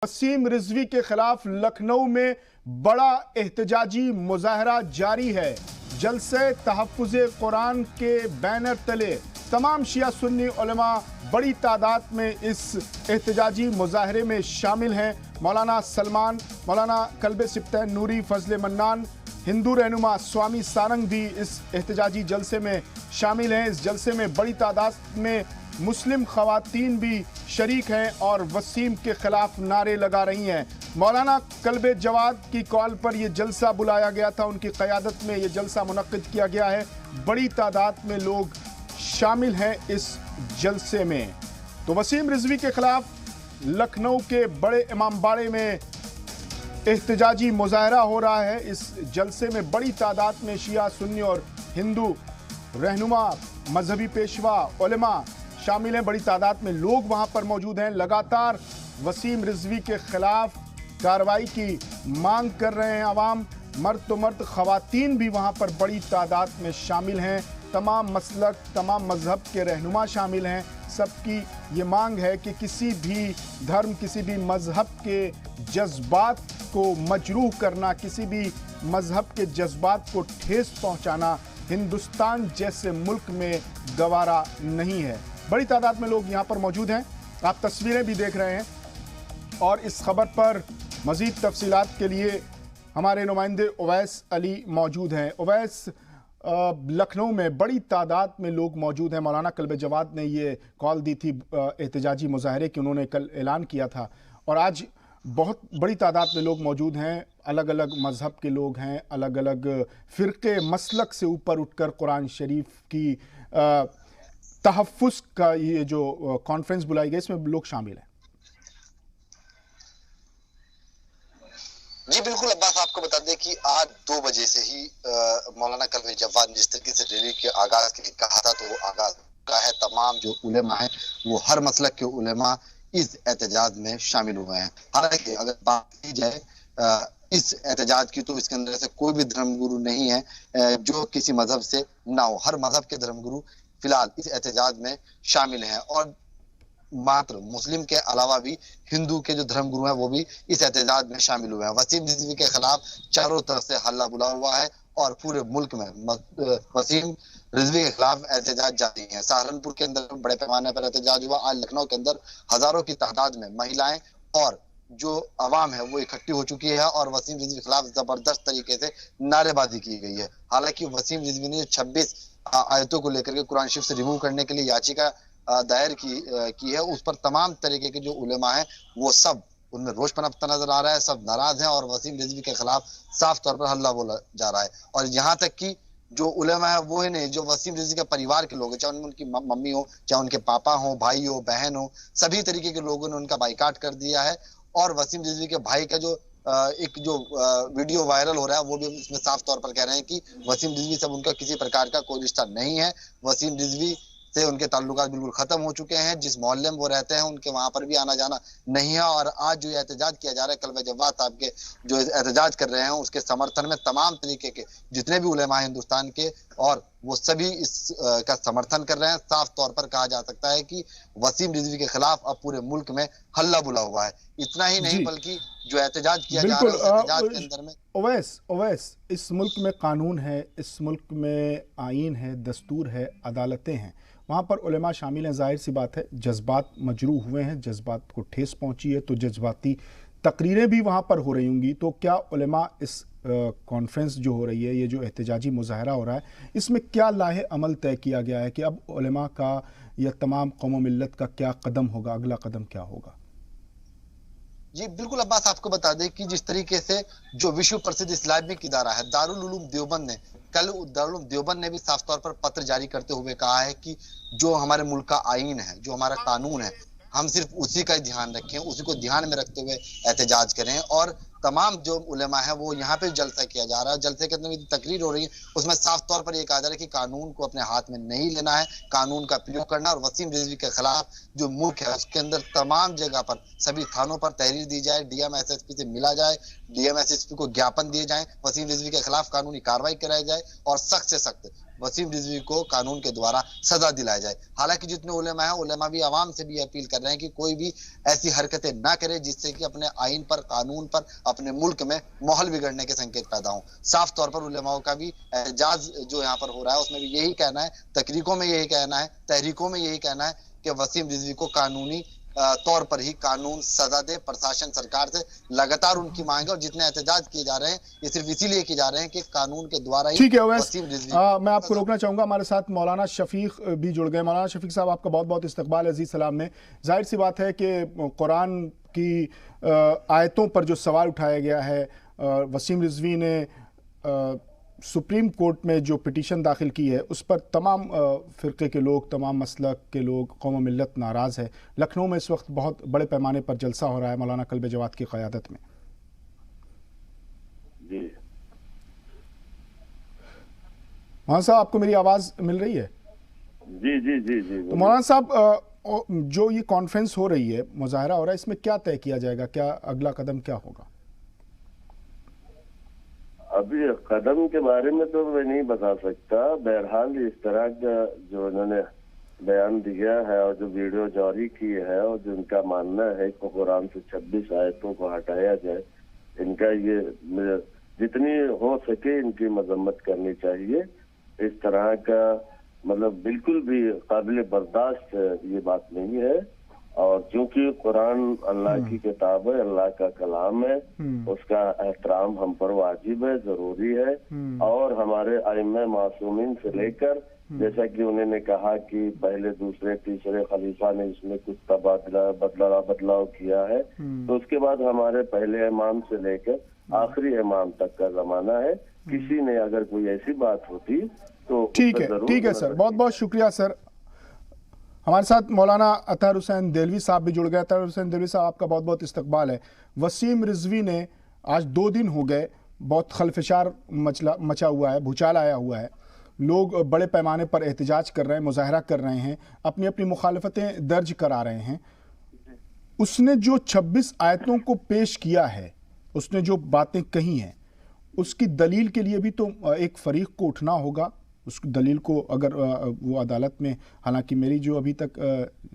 वसीम रिजवी के खिलाफ लखनऊ में बड़ा एहतजाजी मुजाहरा जारी है। जलसे तहफ्फुज़े कुरान के बैनर तले तमाम शिया सुन्नी उलमा बड़ी तादाद में इस एहतजाजी मुजाहरे में शामिल हैं। मौलाना सलमान, मौलाना कल्बे सिब्तैन नूरी, फजले मन्नान, हिंदू रहनुमा स्वामी सारंग भी इस एहतजाजी जलसे में शामिल हैं। इस जलसे में बड़ी तादाद में मुस्लिम खवातीन भी शरीक हैं और वसीम के खिलाफ नारे लगा रही हैं। मौलाना कल्बे जवाद की कॉल पर यह जलसा बुलाया गया था, उनकी क़यादत में यह जलसा मुनक्किद किया गया है। बड़ी तादाद में लोग शामिल हैं इस जलसे में। तो वसीम रिजवी के खिलाफ लखनऊ के बड़े इमामबाड़े में एहतजाजी मुजाहरा हो रहा है। इस जलसे में बड़ी तादाद में शिया सुन्नी और हिंदू रहनुमा, मजहबी पेशवा, उलमा शामिल हैं। बड़ी तादाद में लोग वहां पर मौजूद हैं। लगातार वसीम रिजवी के खिलाफ कार्रवाई की मांग कर रहे हैं अवाम। मर्द तो मर्द, खवातीन भी वहां पर बड़ी तादाद में शामिल हैं। तमाम मसलक, तमाम मजहब के रहनुमा शामिल हैं। सबकी ये मांग है कि किसी भी धर्म, किसी भी मजहब के जज्बात को मजरूह करना, किसी भी मजहब के जज्बात को ठेस पहुंचाना हिंदुस्तान जैसे मुल्क में गवारा नहीं है। बड़ी तादाद में लोग यहाँ पर मौजूद हैं, आप तस्वीरें भी देख रहे हैं। और इस खबर पर मज़ीद तफसीलात के लिए हमारे नुमाइंदे उवैस अली मौजूद हैं। उवैस, लखनऊ में बड़ी तादाद में लोग मौजूद हैं। मौलाना कल्बे जवाद ने ये कॉल दी थी एहतजाजी मुजाहरे की, उन्होंने कल ऐलान किया था और आज बहुत बड़ी तादाद में लोग मौजूद हैं। अलग अलग मज़हब के लोग हैं, अलग अलग फ़िरक़े मसलक से ऊपर उठकर कुरान शरीफ की तहफ़्फ़ुज़ का ये जो कॉन्फ्रेंस बुलाई गई, इसमें लोग शामिल हैं। जी बिल्कुल अब्बास, आपको बता दें कि आज 2 बजे से ही मौलाना कल्बे जवाद ने जिस तरीके से रैली के आगाज के लिए कहा था, तो वो आगाज का है। तमाम जो उलेमा है वो हर मसलक के उलेमा इस एहतजाज में शामिल हुए हैं। हालांकि अगर बात की जाए इस एहतजाज की, तो इसके अंदर से कोई भी धर्मगुरु नहीं है जो किसी मजहब से ना हो। हर मजहब के धर्मगुरु फिलहाल इस एहतजाज में शामिल हैं और मात्र मुस्लिम के अलावा भी हिंदू के जो धर्मगुरु हैं वो भी इस एहतजाज में शामिल हुए हैं। वसीम रिजवी के खिलाफ चारों तरफ से हल्ला बुला हुआ है और पूरे मुल्क में वसीम रिजवी के खिलाफ एहतजाज जारी है। सहारनपुर के अंदर बड़े पैमाने पर एहतजाज हुआ। आज लखनऊ के अंदर हजारों की तादाद में महिलाएं और जो अवाम है वो इकट्ठी हो चुकी है और वसीम रिजवी के खिलाफ जबरदस्त तरीके से नारेबाजी की गई है। हालांकि वसीम रिजवी ने 26 आयतों को लेकर के कुरान शरीफ से रिमूव करने के लिए याचिका दायर की है, उस पर तमाम तरीके के जो उलेमा हैं वो सब उनमें रोष पनपता नजर आ रहा है। सब नाराज हैं और वसीम रिजवी के खिलाफ साफ तौर पर हल्ला बोला जा रहा है। और यहाँ तक कि जो उलेमा है वो ही नहीं, जो वसीम रिजवी के परिवार के लोग हैं, चाहे उनकी मम्मी हो, चाहे उनके पापा हो, भाई हो, बहन हो, सभी तरीके के लोगों ने उनका बाइकाट कर दिया है। और वसीम रिजवी के भाई का जो एक जो वीडियो वायरल हो रहा है वो भी इसमें साफ तौर पर कह रहे हैं कि वसीम रिजवी से उनका किसी प्रकार का कोई रिश्ता नहीं है। वसीम रिजवी से उनके ताल्लुकात बिल्कुल खत्म हो चुके हैं। जिस मोहल्ले में वो रहते हैं उनके वहां पर भी आना जाना नहीं है। और आज जो एहतजाज किया जा रहा है, कल्बे जवाद साहब के जो एहतजाज कर रहे हैं उसके समर्थन में तमाम तरीके के जितने भी उलेमा हिंदुस्तान के और वो सभी इस का समर्थन कर रहे हैं। साफ तौर पर कहा जा सकता है कि वसीम रिजवी के खिलाफ अब पूरे मुल्क में हल्ला बुला हुआ है। इतना ही नहीं बल्कि जो एहतजाज किया जा रहा है एहतजाज के अंदर में ओवैस, इस मुल्क में कानून है, इस मुल्क में आईन है, दस्तूर है, अदालतें हैं, वहाँ पर उलेमा शामिल हैं। जाहिर सी बात है जज्बात मजरूह हुए हैं, जज्बात को ठेस पहुँची है, तो जज्बाती तकरीरें भी वहाँ पर हो रही होंगी। तो क्या उलेमा इस कॉन्फ्रेंस जो हो रही है, ये जो एहतजाजी मुजाहरा हो रहा है, इसमें क्या लाहे अमल तय किया गया है कि अब उलेमा का या तमाम कौम मिल्लत का क्या कदम होगा, अगला कदम क्या होगा? जी बिल्कुल अब्बास, आपको बता दें कि जिस तरीके से जो विश्व प्रसिद्ध इस्लामिक इदारा है दारुल उलूम देवबंद ने कल दारुल उलूम देवबंद ने भी साफ तौर पर पत्र जारी करते हुए कहा है कि जो हमारे मुल्क का आईन है, जो हमारा कानून है, हम सिर्फ उसी का ध्यान रखें, उसी को ध्यान में रखते हुए एहतजाज करें। और तमाम जो उलेमा है वो यहाँ पे जलसा किया जा रहा है। जलसे के अंदर भी तकरीर हो रही है, उसमें साफ तौर पर यह कहा जा रहा है कि कानून को अपने हाथ में नहीं लेना है, कानून का प्रयोग करना। और वसीम रिजवी के खिलाफ जो मुल्क है उसके अंदर तमाम जगह पर सभी थानों पर तहरीर दी जाए, डीएम एसएसपी से मिला जाए, डीएम एसएसपी को ज्ञापन दिए जाए, वसीम रिजवी के खिलाफ कानूनी कार्रवाई कराई जाए और सख्त से सख्त वसीम रिजवी को कानून के द्वारा सजा दिलाया जाए। हालांकि जितने उलेमा है, उलेमा भी आवाम से भी अपील कर रहे हैं कि कोई भी ऐसी हरकतें ना करे जिससे कि अपने आइन पर, कानून पर, अपने मुल्क में माहौल बिगड़ने के संकेत पैदा हों। साफ तौर पर उलेमाओं का भी एहजाज जो यहाँ पर हो रहा है उसमें भी यही कहना है, तकरीकों में यही कहना है, तहरीकों में यही कहना है कि वसीम रिजवी को कानूनी तौर पर ही कानून सजा दे। प्रशासन सरकार से लगातार उनकी मांग है और जितने एहतजाज किए जा रहे हैं ये सिर्फ इसीलिए किए जा रहे हैं कि कानून के द्वारा ही ठीक है वसीम रिजवी। मैं आपको रोकना चाहूंगा, हमारे साथ मौलाना शफीक भी जुड़ गए। मौलाना शफीक साहब, आपका बहुत बहुत इस्तकबाल अजीज सलाम में। जाहिर सी बात है कि कुरान की आयतों पर जो सवाल उठाया गया है, वसीम रिजवी ने सुप्रीम कोर्ट में जो पिटीशन दाखिल की है उस पर तमाम फ़िरक़े के लोग, तमाम मसलक के लोग, कौम मिल्लत नाराज़ है। लखनऊ में इस वक्त बहुत बड़े पैमाने पर जलसा हो रहा है मौलाना कल्ब जवाद की क़यादत में। जी मौलाना साहब, आपको मेरी आवाज़ मिल रही है? जी जी जी जी। तो मौलाना साहब, जो ये कॉन्फ्रेंस हो रही है, मुज़ाहरा हो रहा है, इसमें क्या तय किया जाएगा? क्या अगला कदम क्या होगा? अभी कदम के बारे में तो मैं नहीं बता सकता। बहरहाल इस तरह का जो उन्होंने बयान दिया है और जो वीडियो जारी की है और जो उनका मानना है कि कुरान से 26 आयतों को हटाया जाए, इनका ये जितनी हो सके इनकी मजम्मत करनी चाहिए। इस तरह का मतलब बिल्कुल भी काबिल बर्दाश्त ये बात नहीं है। और क्योंकि कुरान अल्लाह की किताब है, अल्लाह का कलाम है, उसका एहतराम हम पर वाजिब है, जरूरी है। और हमारे आइम्मा मासूमीन से लेकर, जैसा कि उन्होंने कहा कि पहले दूसरे तीसरे खलीफा ने इसमें कुछ बदलाव किया है, तो उसके बाद हमारे पहले इमाम से लेकर आखिरी इमाम तक का जमाना है। किसी ने अगर कोई ऐसी बात होती तो ठीक है सर, बहुत बहुत शुक्रिया सर। हमारे साथ मौलाना अतहर हुसैन देलवी साहब भी जुड़ गए। अतहर हुसैन देलवी साहब, आपका बहुत बहुत इस्तकबाल है। वसीम रिजवी ने आज 2 दिन हो गए, बहुत खलफशार मचा हुआ है, भूचाल आया हुआ है। लोग बड़े पैमाने पर एहतजाज कर रहे हैं, मुजाहरा कर रहे हैं, अपनी अपनी मुखालफतें दर्ज करा रहे हैं। उसने जो 26 आयतों को पेश किया है, उसने जो बातें कही हैं, उसकी दलील के लिए भी तो एक फरीक को उठना होगा। उस दलील को अगर वो अदालत में, हालांकि मेरी जो अभी तक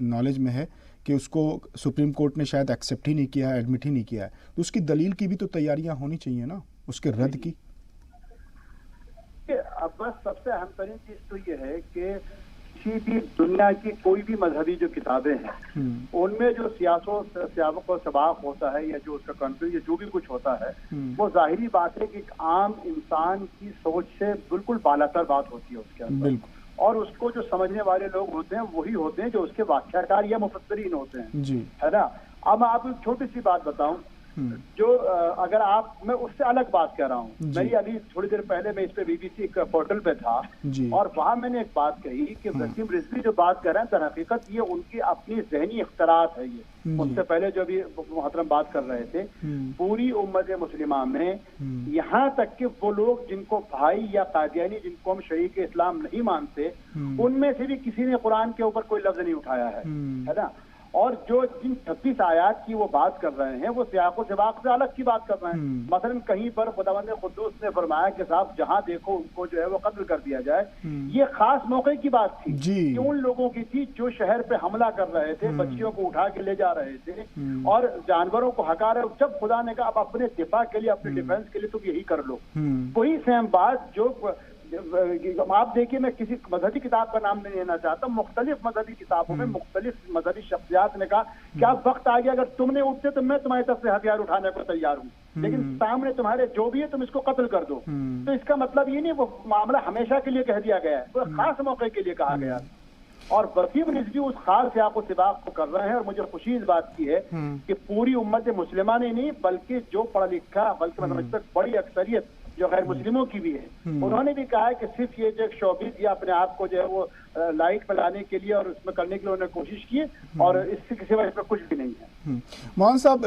नॉलेज में है कि उसको सुप्रीम कोर्ट ने शायद एक्सेप्ट ही नहीं किया है, एडमिट ही नहीं किया है, तो उसकी दलील की भी तो तैयारियां होनी चाहिए ना, उसके रद्द की। अब बस सबसे अहम तरीन चीज तो ये है कि किसी भी दुनिया की कोई भी मजहबी जो किताबें हैं उनमें जो सियासत और सबाक होता है या जो उसका कंट्री या जो भी कुछ होता है, वो जाहिरी बात है कि एक आम इंसान की सोच से बिल्कुल बालातर बात होती है उसके अंदर, और उसको जो समझने वाले लोग होते हैं वही होते हैं जो उसके व्याख्याकार या मुफस्सिरीन होते हैं जी, है ना। अब मैं आपको एक छोटी सी बात बताऊं, जो अगर आप, मैं उससे अलग बात कर रहा हूँ। मेरी अभी थोड़ी देर पहले मैं इस पे बीबीसी पोर्टल पे था और वहां मैंने एक बात कही कि वसीम रिजवी जो बात कर रहे हैं दर हकीकत ये उनकी अपनी जहनी इख्तरात है। ये उससे पहले जो भी मोहतरम बात कर रहे थे, पूरी उम्मत मुस्लिमा में यहाँ तक कि वो लोग जिनको भाई या कादियानी, जिनको हम शरीक इस्लाम नहीं मानते, उनमें से भी किसी ने कुरान के ऊपर कोई लफ्ज नहीं उठाया है ना। और जो जिन 26 आयात की वो बात कर रहे हैं वो सियाको सिबाक से अलग की बात कर रहे हैं। मसलन कहीं पर खुदावंद कुद्दूस ने फरमाया कि साहब जहां देखो उनको जो है वो कत्ल कर दिया जाए। ये खास मौके की बात थी कि उन लोगों की थी जो शहर पे हमला कर रहे थे, बच्चियों को उठा के ले जा रहे थे और जानवरों को हका रहे। जब खुदा ने कहा अब अपने दिफा के लिए, अपने डिफेंस के लिए तुम यही कर लो, वही सेम बात जो आप देखिए, मैं किसी मजहबी किताब का नाम नहीं लेना चाहता, मुख्तलिफ मजहबी किताबों में मुख्तलिफ मजहबी शख्सियात ने कहा क्या वक्त आ गया अगर तुम नहीं उठते तो मैं तुम्हारी तरफ से हथियार उठाने को तैयार हूँ, लेकिन सामने तुम्हारे जो भी है तुम इसको कत्ल कर दो। तो इसका मतलब ये नहीं वो मामला हमेशा के लिए कह दिया गया है, वो खास मौके के लिए कहा गया। और वसीम रिजवी उस खास सियाको सिबाक को कर रहे हैं। और मुझे खुशी इस बात की है कि पूरी उम्मत मुस्लिमा ने नहीं बल्कि जो पढ़ा लिखा, बल्कि मैं समझता हूं बड़ी अक्सरियत जो गैर मुस्लिमों की भी है, उन्होंने भी कहा है कि सिर्फ ये जो शोबिस या अपने आप को जो है वो लाइट में लाने के लिए और उसमें करने के लिए उन्होंने कोशिश की, और इससे किसी वजह पर कुछ भी नहीं है। मोहन साहब,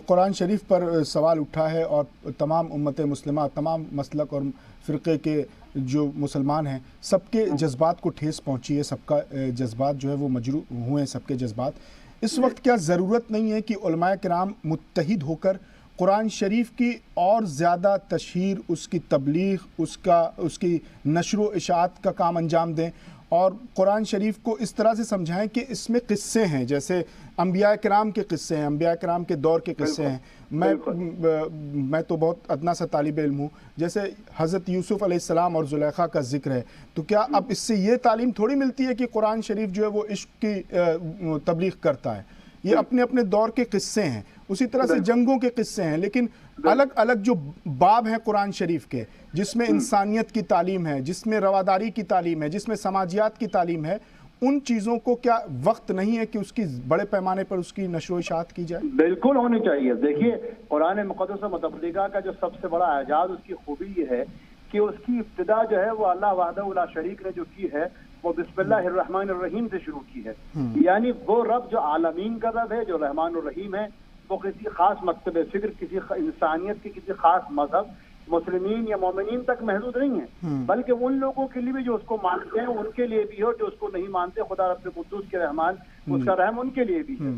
कुरान शरीफ पर सवाल उठा है और तमाम उम्मत मुस्लिमा, तमाम मसलक और फ़िरक़े के जो मुसलमान हैं, सबके जज्बात को ठेस पहुंची है, सबका जज्बात जो है वो मजरूह हुए हैं, सबके जज्बात। इस वक्त क्या ज़रूरत नहीं है कि उलमाए किराम मुत्तहिद होकर कुरान शरीफ की और ज़्यादा तशहीर, उसकी तबलीग, उसकी नशर व इशाअत का काम अंजाम दें और कुरान शरीफ को इस तरह से समझाएं कि इसमें किस्से हैं, जैसे अंबिया किराम के किस्से हैं, अंबिया किराम के दौर के किस्से हैं। मैं तो बहुत अदना सा तालिब इल्म हूँ, जैसे हज़रत यूसुफ़ अलैहिस्सलाम और ज़ुलेखा का जिक्र है, तो क्या अब इससे ये तालीम थोड़ी मिलती है कि कुरान शरीफ जो है वो इश्क की तबलीग करता है? ये अपने अपने दौर के किस्से हैं। उसी तरह से जंगों के किस्से हैं, लेकिन अलग अलग जो बाब हैं कुरान शरीफ के, जिसमें इंसानियत की तालीम है, जिसमें रवादारी की तालीम है, जिसमें समाजियात की तालीम है, उन चीज़ों को क्या वक्त नहीं है कि उसकी बड़े पैमाने पर उसकी नशर व इशाअत की जाए? बिल्कुल होनी चाहिए। देखिए, कुरान मुक़द्दस मुतफ़्फ़िक़ा का जो सबसे बड़ा एजाज़, उसकी खूबी ये है कि उसकी इब्तिदा जो है वो अल्लाह वहदहु ला शरीक ने जो की है वो बिस्मिल्लाहिर्रहमानिर्रहीम से शुरू की है। यानी वो रब जो आलमीन का रब है, जो रहमान और रहीम है, वो किसी खास मकतब फिक्र, किसी इंसानियत के किसी खास मजहब, मुस्लिमीन या मोमिनीन तक महदूद नहीं है, बल्कि उन लोगों के लिए भी जो उसको मानते हैं उनके लिए भी हो, जो उसको नहीं मानते खुदा रब्बुल कुद्दूस के रहमान, उसका रहम उनके लिए भी है।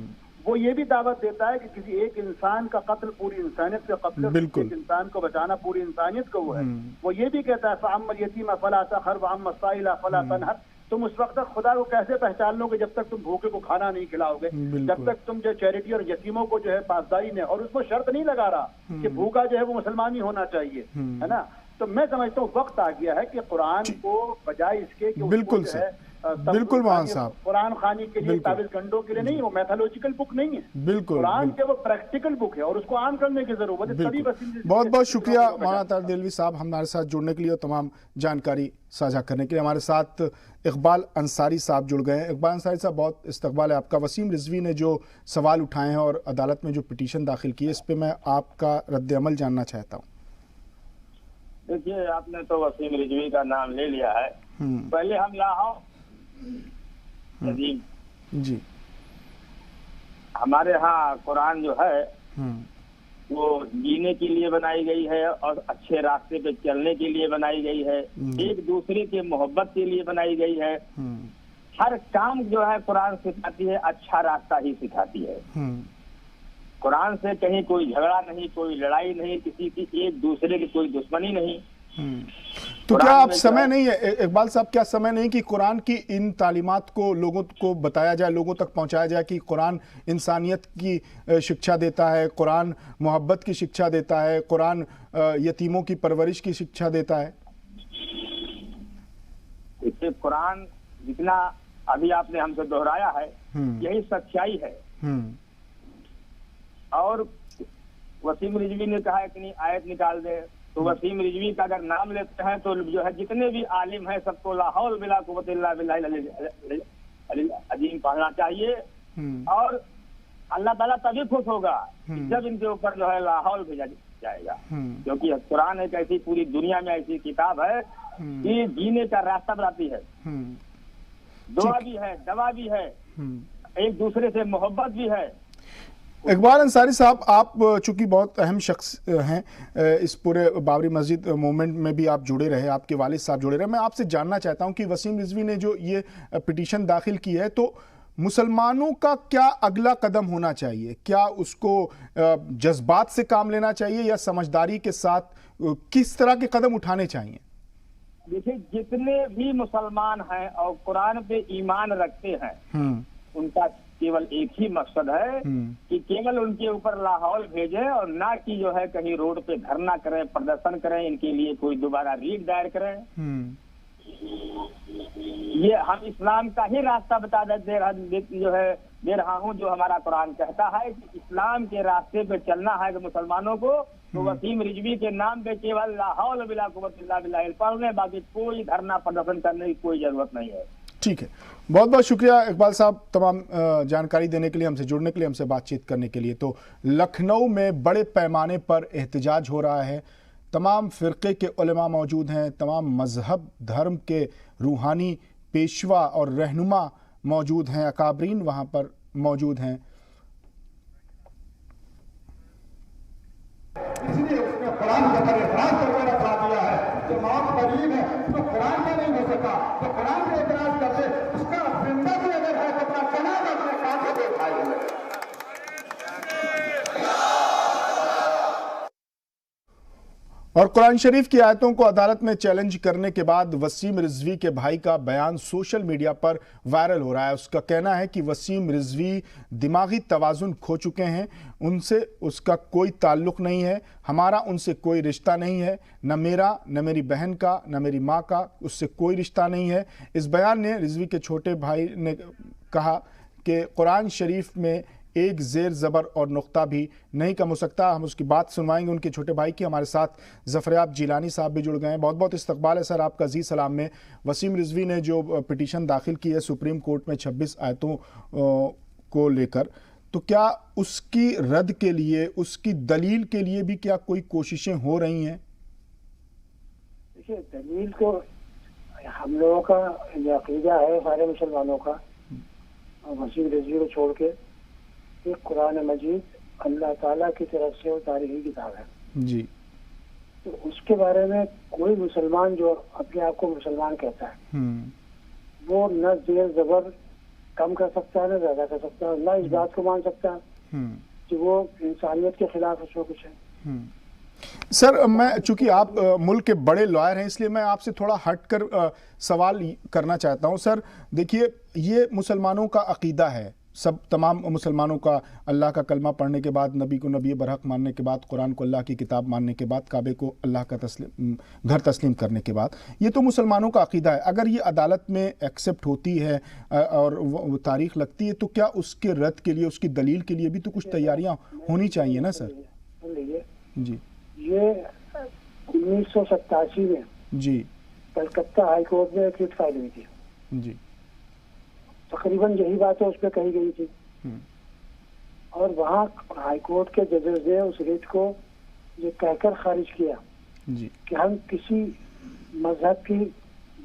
वो ये भी दावत देता है कि किसी एक इंसान का कत्ल पूरी इंसानियत का कत्ल, एक इंसान को बचाना पूरी इंसानियत को वो है। वो ये भी कहता है फ़अम्मल यतीम फला तक़हर वअम्मस साइल फला तनहर। तुम उस वक्त तक खुदा को कैसे पहचान लोगे जब तक तुम भूखे को खाना नहीं खिलाओगे, जब तक तुम जो चैरिटी और यतीमों को जो है पासदारी ने, और उसको शर्त नहीं लगा रहा कि भूखा जो है वो मुसलमान ही होना चाहिए, है ना। तो मैं समझता हूँ वक्त आ गया है कि कुरान को बजाय इसके कि बिल्कुल सर, बिल्कुल महान साहब, कुरान खानी के लिए, ताबिज़ गंडों के लिए नहीं, वो मैथोलॉजिकल बुक नहीं है। बिल्कुल, कुरान के वो प्रैक्टिकल बुक है और उसको आम करने की जरूरत है। तभी बहुत बहुत शुक्रिया मौलाना तारिक देहलवी साहब हमारे साथ जुड़ने के लिए और तमाम जानकारी साझा करने के लिए। हमारे साथ इकबाल अंसारी साहब जुड़ गए हैं। इकबाल अंसारी साहब, बहुत इस्तकबाल है आपका। वसीम रिजवी ने जो सवाल उठाए हैं और अदालत में जो पिटीशन दाखिल की है, इस पर मैं आपका रद्द-ए-अमल जानना चाहता हूँ। देखिए, आपने तो वसीम रिजवी का नाम ले लिया है। पहले हम लाहौर जी, हमारे यहाँ कुरान जो है वो जीने के लिए बनाई गई है और अच्छे रास्ते पे चलने के लिए बनाई गई है, एक दूसरे के मोहब्बत के लिए बनाई गई है। हर काम जो है कुरान सिखाती है, अच्छा रास्ता ही सिखाती है। कुरान से कहीं कोई झगड़ा नहीं, कोई लड़ाई नहीं, किसी की एक दूसरे की कोई दुश्मनी नहीं। तो क्या आप समय नहीं है इकबाल साहब, क्या समय नहीं कि कुरान की इन तालीमात को लोगों को बताया जाए, लोगों तक पहुंचाया जाए कि कुरान इंसानियत की शिक्षा देता है, कुरान मोहब्बत की शिक्षा देता है, कुरान यतीमों की परवरिश की शिक्षा देता है? इससे कुरान जितना अभी आपने हमसे दोहराया है यही सच्चाई है। और वसीम रिजवी ने कहा इतनी आयत निकाल दे, तो वसीम रिजवी का अगर नाम लेते हैं तो जो है जितने भी आलिम हैं सबको ला हौल बिला कुव्वत इल्ला बिल्लाहिल अजीम पढ़ना चाहिए। और अल्लाह ताला तभी खुश होगा जब इनके ऊपर जो है ला हौल भेजा जाएगा, क्योंकि कुरान एक ऐसी पूरी दुनिया में ऐसी किताब है कि जीने का रास्ता बताती है, दुआ भी है, दवा भी है, एक दूसरे से मोहब्बत भी है। इकबाल अंसारी साहब, आप चूंकि बहुत अहम शख्स हैं, इस पूरे बाबरी मस्जिद मूवमेंट में भी आप जुड़े रहे, आपके वालिद साहब जुड़े रहे, मैं आपसे जानना चाहता हूं कि वसीम रिजवी ने जो ये पिटीशन दाखिल की है, तो मुसलमानों का क्या अगला कदम होना चाहिए? क्या उसको जज्बात से काम लेना चाहिए या समझदारी के साथ किस तरह के कदम उठाने चाहिए? देखिए, जितने भी मुसलमान हैं और कुरान पे ईमान रखते हैं उनका केवल एक ही मकसद है कि केवल उनके ऊपर लाहौल भेजें और ना कि जो है कहीं रोड पे धरना करें, प्रदर्शन करें, इनके लिए कोई दोबारा रीट दायर करें। ये हम इस्लाम का ही रास्ता बता दे रहा हूँ, जो हमारा कुरान कहता है कि इस्लाम के रास्ते पे चलना है मुसलमानों को, तो वसीम रिजवी के नाम पे केवल लाहौल बिला कुव्वत इल्ला बिल्लाह पढ़ने, बाकी कोई धरना प्रदर्शन करने की कोई जरूरत नहीं है। ठीक है, बहुत बहुत शुक्रिया इकबाल साहब तमाम जानकारी देने के लिए, हमसे जुड़ने के लिए, हमसे बातचीत करने के लिए। तो लखनऊ में बड़े पैमाने पर एहतजाज हो रहा है, तमाम फ़िरक़े के उलमा मौजूद हैं, तमाम मज़हब धर्म के रूहानी पेशवा और रहनुमा मौजूद हैं, अकाबरीन वहाँ पर मौजूद हैं। इसलिए उसने कुरान के ऊपर एतराज करके रखा दिया है कि मौत करीब है, तो कुरान में नहीं हो सका तो कुरान पे एतराज करते, उसका जिंदा भी अगर है तो अपना जनाजा अपने कांधे पे उठाए हुए। और कुरान शरीफ की आयतों को अदालत में चैलेंज करने के बाद वसीम रिजवी के भाई का बयान सोशल मीडिया पर वायरल हो रहा है। उसका कहना है कि वसीम रिजवी दिमागी तवाजुन खो चुके हैं, उनसे उसका कोई ताल्लुक नहीं है, हमारा उनसे कोई रिश्ता नहीं है, न मेरा, न मेरी बहन का, न मेरी माँ का, उससे कोई रिश्ता नहीं है। इस बयान ने रिजवी के छोटे भाई ने कहा कि कुरान शरीफ में एक ज़ेर ज़बर और नुक्ता भी नहीं कम हो सकता। हम उसकी बात सुनवाएंगे उनके छोटे भाई की। हमारे साथ ज़फ़रयाब जिलानी साहब भी जुड़ गए हैं। बहुत बहुत इस्तकबाल है सर आपका जी सलाम में। वसीम रिजवी ने जो पिटीशन दाखिल की है सुप्रीम कोर्ट में 26 आयतों को लेकर, तो क्या उसकी रद्द के लिए, उसकी दलील के लिए भी क्या कोई कोशिशें हो रही हैं? देखिए, दलील को हम लोगों का ये अकीदा है सारे मुसलमानों का, वसीम रिजवी को छोड़ के, कुरान मजीद अल्लाह ताला की तरफ से उतारी हुई किताब है जी। तो उसके बारे में कोई मुसलमान जो अपने आप को मुसलमान कहता है वो न जेर जबर कम कर सकता है, न ज्यादा कर सकता है, न इस बात को मान सकता है कि वो इंसानियत के खिलाफ उसमें कुछ है। सर, मैं चूंकि आप मुल्क के बड़े लॉयर हैं इसलिए मैं आपसे थोड़ा हटकर सवाल करना चाहता हूं। सर देखिए, ये मुसलमानों का अकीदा है, सब तमाम मुसलमानों का, अल्लाह का कलमा पढ़ने के बाद, नबी को नबी बरहक मानने के बाद, कुरान को अल्लाह की किताब मानने के बाद, काबे को अल्लाह का घर तस्लीम करने के बाद, ये तो मुसलमानों का अकीदा है। अगर ये अदालत में एक्सेप्ट होती है और वो तारीख लगती है तो क्या उसके रद्द के लिए, उसकी दलील के लिए भी तो कुछ तैयारियां होनी चाहिए ना सर? जी, ये 1987 में जी कलकत्ता हाई कोर्ट में एक रिट फाइल हुई थी जी, तकरीबन यही बातें उस पर कही गई थी और वहाँ हाई कोर्ट के जजेस ने उस रिट को ये कहकर खारिज किया जी कि हम किसी मजहब की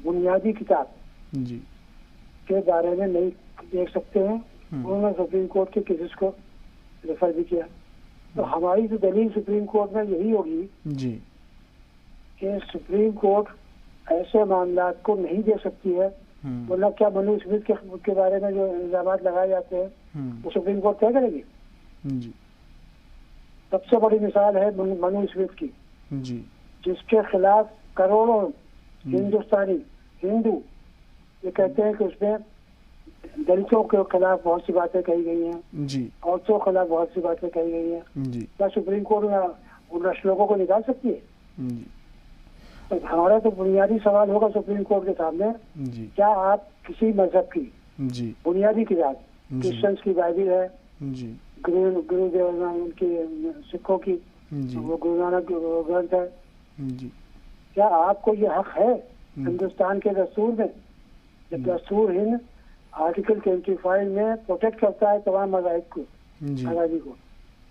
बुनियादी किताब जी के बारे में नहीं देख सकते हैं। उन्होंने सुप्रीम कोर्ट के केसेस को रेफर भी किया। तो हमारी जो दलील सुप्रीम कोर्ट में यही होगी जी कि सुप्रीम कोर्ट ऐसे मामला को नहीं दे सकती है, वरना क्या मनु स्मिथ के बारे में जो इल्जाम लगाए जाते हैं वो सुप्रीम कोर्ट तय करेगी? जी, सबसे बड़ी मिसाल है मनु स्मिथ की, जी जिसके खिलाफ करोड़ों हिंदुस्तानी हिंदू ये कहते हैं कि उसमें दलितों के खिलाफ बहुत सी बातें कही गई हैं जी, औरतों के खिलाफ बहुत सी बातें कही गई हैं। जी क्या सुप्रीम कोर्ट में उन श्लोकों को निकाल सकती है? जी, तो हमारा तो बुनियादी सवाल होगा सुप्रीम कोर्ट के सामने, जी क्या आप किसी मजहब की जी बुनियादी किताब, क्रिश्चियंस की बाइबिल है, जी गुरुदेव उनकी सिखों की जी वो गुरु नानक ग्रंथ है, जी, क्या आपको ये हक है हिंदुस्तान के दस्तूर में? जब दस्तूर हिंद आर्टिकल 25 में प्रोटेक्ट करता है तमाम मज़ाहिब को, जी आज़ादी को,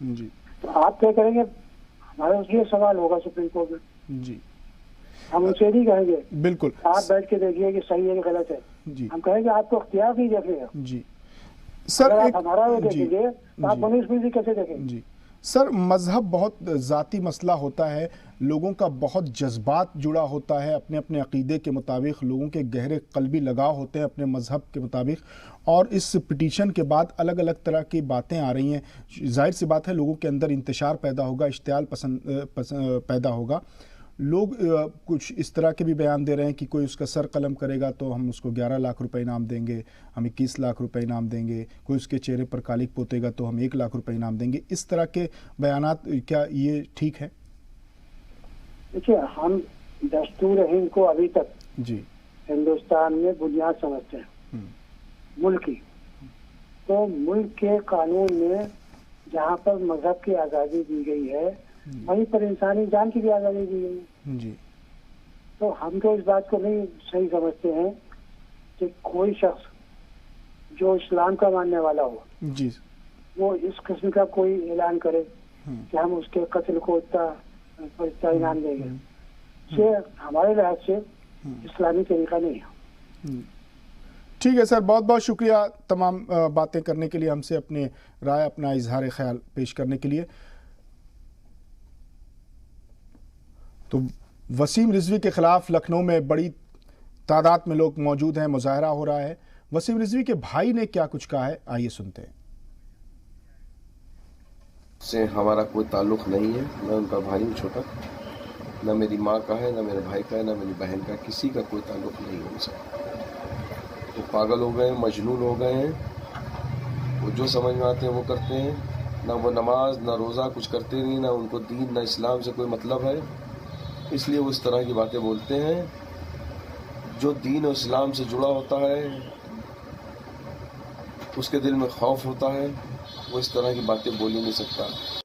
जी, तो आप क्या करेंगे? हमारा ये सवाल होगा सुप्रीम कोर्ट में। जी, हम उनसे नहीं कहेंगे बिल्कुल आप बैठ के देखिए कि सही है कि गलत है, जी, हम कहेंगे आपको अख्तियार नहीं देखने का। जी सर, अगर एक आप हमारा वो जी, देखेंगे तो आप जी, मनुष्य भी कैसे देखेंगे? जी सर, मज़हब बहुत ज़ाती मसला होता है, लोगों का बहुत जज्बात जुड़ा होता है, अपने अपने अकीदे के मुताबिक लोगों के गहरे कल्बी लगाव होते हैं अपने मज़हब के मुताबिक, और इस पिटीशन के बाद अलग अलग तरह की बातें आ रही हैं। जाहिर सी बात है लोगों के अंदर इंतशार पैदा होगा, इश्तियाल पैदा होगा। लोग कुछ इस तरह के भी बयान दे रहे हैं कि कोई उसका सर कलम करेगा तो हम उसको 11 लाख रुपए इनाम देंगे, हम 21 लाख रुपए इनाम देंगे, कोई उसके चेहरे पर कालिक पोतेगा तो हम 1 लाख रुपए इनाम देंगे। इस तरह के बयानात, क्या ये ठीक है? देखिए, हम दस्तूर हिंद को अभी तक जी हिंदुस्तान में बुनियाद समझते हैं मुल्क की। तो मुल्क के कानून में जहाँ पर मजहब की आज़ादी दी गई है वहीं पर इंसानी जान की भी आज़ादी दी गई है। जी, तो हम तो इस बात को नहीं सही समझते हैं कि कोई शख्स जो इस्लाम का मानने वाला हो जी, वो इस किस्म का कोई ऐलान करे कि हम उसके कत्ल को इतना इनाम देंगे, ये हमारे लिहाज से इस्लामी तरीका नहीं है। ठीक है सर, बहुत बहुत शुक्रिया तमाम बातें करने के लिए, हमसे अपने राय, अपना इजहार ख्याल पेश करने के लिए। तो वसीम रिजवी के खिलाफ लखनऊ में बड़ी तादाद में लोग मौजूद हैं, मुजाहरा हो रहा है। वसीम रिजवी के भाई ने क्या कुछ कहा है, आइए सुनते हैं। से हमारा कोई ताल्लुक नहीं है, मैं उनका भाई हूँ छोटा। न मेरी माँ का है, न मेरे भाई का है, न मेरी बहन का, किसी का कोई ताल्लुक़ नहीं है उनसे। वो पागल हो गए हैं, मजनून हो गए हैं। वो जो समझ में आते हैं वो करते हैं। ना वो नमाज ना रोज़ा कुछ करते नहीं, ना उनको दीन ना इस्लाम से कोई मतलब है, इसलिए वो इस तरह की बातें बोलते हैं। जो दीन और इस्लाम से जुड़ा होता है, उसके दिल में खौफ होता है, वो इस तरह की बातें बोल ही नहीं सकता।